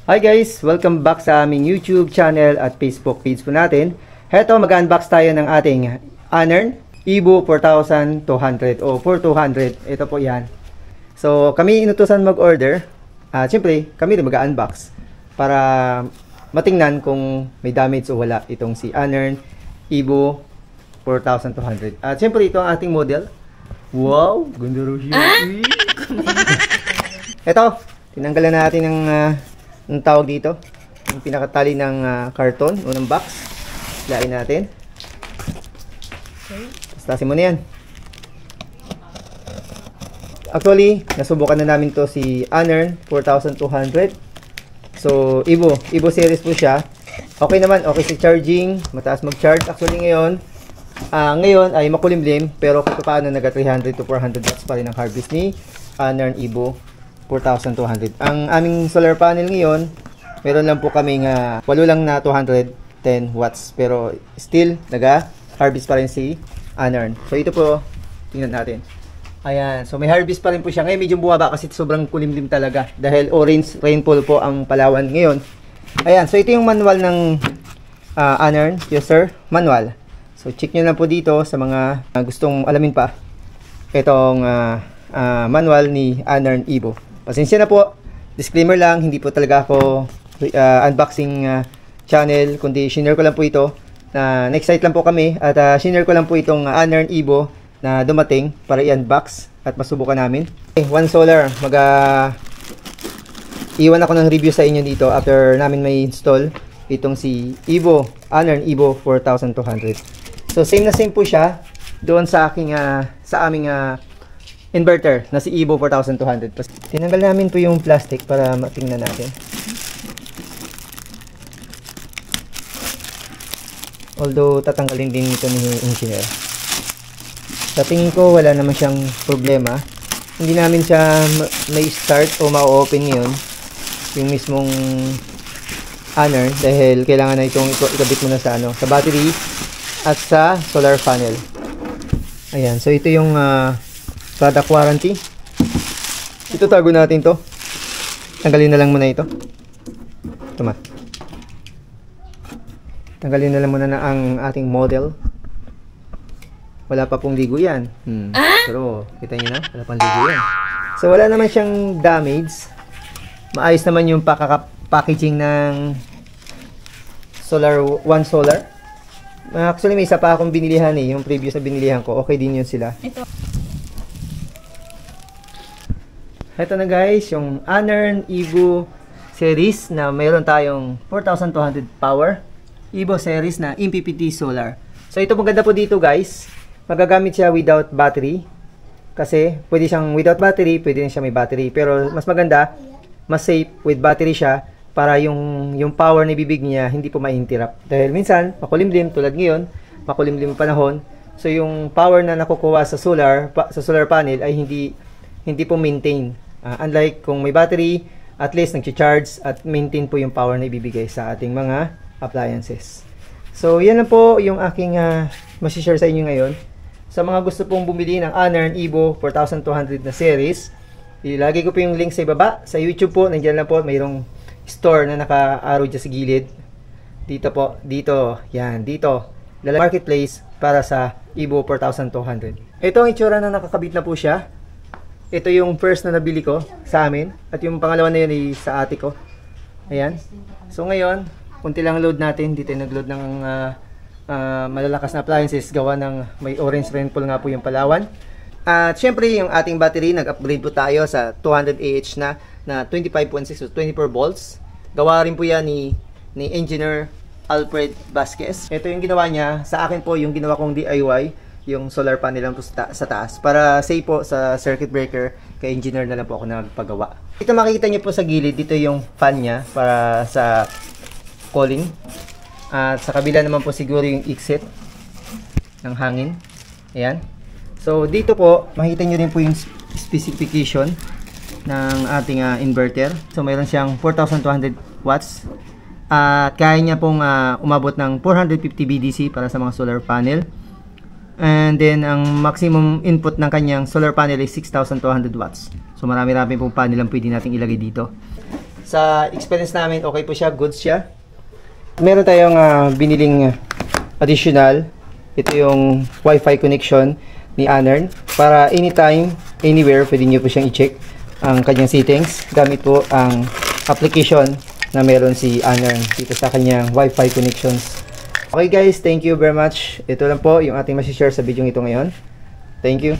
Hi guys! Welcome back sa aming YouTube channel at Facebook page po natin. Heto, mag-unbox tayo ng ating Anern Evo 4200 o 4200. Ito po yan. So, kami inutusan mag-order. Siyempre, kami rin mag-unbox para matingnan kung may damage o wala itong si Anern Evo 4200. At siyempre, ito ang ating model. Wow! Ganda rin siya. Ito, tinanggalan natin ng tawag dito. Yung pinakatali ng karton o ng box. Lain natin. Tastasin mo na yan. Actually, nasubukan na namin to si Anern 4200. So, Evo series po siya. Okay naman, okay si charging. Mataas mag-charge. Actually ngayon ay makulimlim. Pero kung paano naga 300 to 400 watts pa rin ang harvest ni Anern Evo 4200. Ang aming solar panel ngayon, meron lang po kaming walo lang na 210 watts. Pero still, naga-harvest pa rin si Anern. So ito po, tingnan natin. Ayan, so may harvest pa rin po siya. Ngayon medyo bumaba kasi sobrang kulimlim talaga. Dahil orange rainfall po ang Palawan ngayon. Ayan, so ito yung manual ng Anern. Yes sir, manual. So check nyo lang po dito sa mga gustong alamin pa. Itong manual ni Anern Evo. Pasensya na po, disclaimer lang, hindi po talaga ako unboxing channel, kundi shinare ko lang po ito, na na-excite lang po kami, at shinare ko lang po itong Anern Evo na dumating para i-unbox at masubukan namin. Okay, One Solar, iwan ako ng review sa inyo dito after namin may install itong si Evo, Anern Evo 4200. So same na same po siya doon sa aking sa aming inverter na si Evo 4200. Tinanggal namin po yung plastic para matingnan natin. Although tatanggalin din ito ni engineer. Sa tingin ko wala naman siyang problema. Hindi namin siya may start o ma-open ngayon yung mismong Anern dahil kailangan na itong ikabit mo na sa sa battery at sa solar panel. Ayan, so ito yung product warranty. Ito tago natin to. Tanggalin na lang muna ito. Tama. Tanggalin na lang muna na ang ating model. Wala pa pong ligo yan. Pero kita nyo na, wala pang ligo yan. So wala naman siyang damage. Maayos naman yung packaging ng One Solar. Actually may isa pa akong binilihan yung previous na binilihan ko. Okay din yun sila. Ito na guys, yung Anern Evo series na mayroon tayong 4200 power. Evo series na MPPT solar. So ito maganda po dito guys, magagamit siya without battery. Kasi pwede siyang without battery, pwede rin siya may battery. Pero mas maganda, mas safe with battery siya para yung power na ibibig niya hindi po ma-interrupt. Dahil minsan, makulimlim tulad ngayon, makulimlim panahon. So yung power na nakukuha sa solar panel ay hindi po maintain. Unlike kung may battery, at least nag-charge at maintain po yung power na ibibigay sa ating mga appliances. So, yan lang po yung aking masishare sa inyo ngayon. Sa mga gusto pong bumili ng Anern Evo 4200 na series, ilagay ko po yung link sa ibaba. Sa YouTube po, nandiyan lang po, mayroong store na naka-arrow dyan sa gilid. Dito po, dito, yan, dito. Marketplace para sa Evo 4200. Ito ang itsura na nakakabit na po siya. Ito yung first na nabili ko sa amin. At yung pangalawa na yun ay sa ate ko. Ayan. So ngayon, kunti lang load natin. Dito nag-load ng malalakas na appliances. Gawa ng may orange rainfall nga po yung Palawan. At syempre yung ating battery, nag-upgrade po tayo sa 200 Ah na 25.6 o 24 volts. Gawa rin po yan ni Engineer Alfred Vasquez. Ito yung ginawa niya. Sa akin po yung ginawa kong DIY. Yung solar panel lang po sa taas. Para safe po sa circuit breaker, kay engineer na lang po ako nagpagawa. Ito makikita nyo po sa gilid, dito yung fan niya para sa cooling. At sa kabila naman po siguro yung exit ng hangin. Ayan. So dito po, makikita nyo rin po yung specification ng ating inverter. So mayroon siyang 4200 watts. At kaya niya pong umabot ng 450 VDC para sa mga solar panel. And then, ang maximum input ng kanyang solar panel ay 6,200 watts. So, marami-rami pong panel ang pwede natin ilagay dito. Sa experience namin, okay po siya, good siya. Meron tayong biniling additional. Ito yung Wi-Fi connection ni Anern. Para anytime, anywhere, pwede nyo po siyang i-check ang kanyang settings. Gamit po ang application na meron si Anern dito sa kanyang Wi-Fi connections. Okay guys, thank you very much. Ito lang po yung ating masishare sa video ito ngayon. Thank you.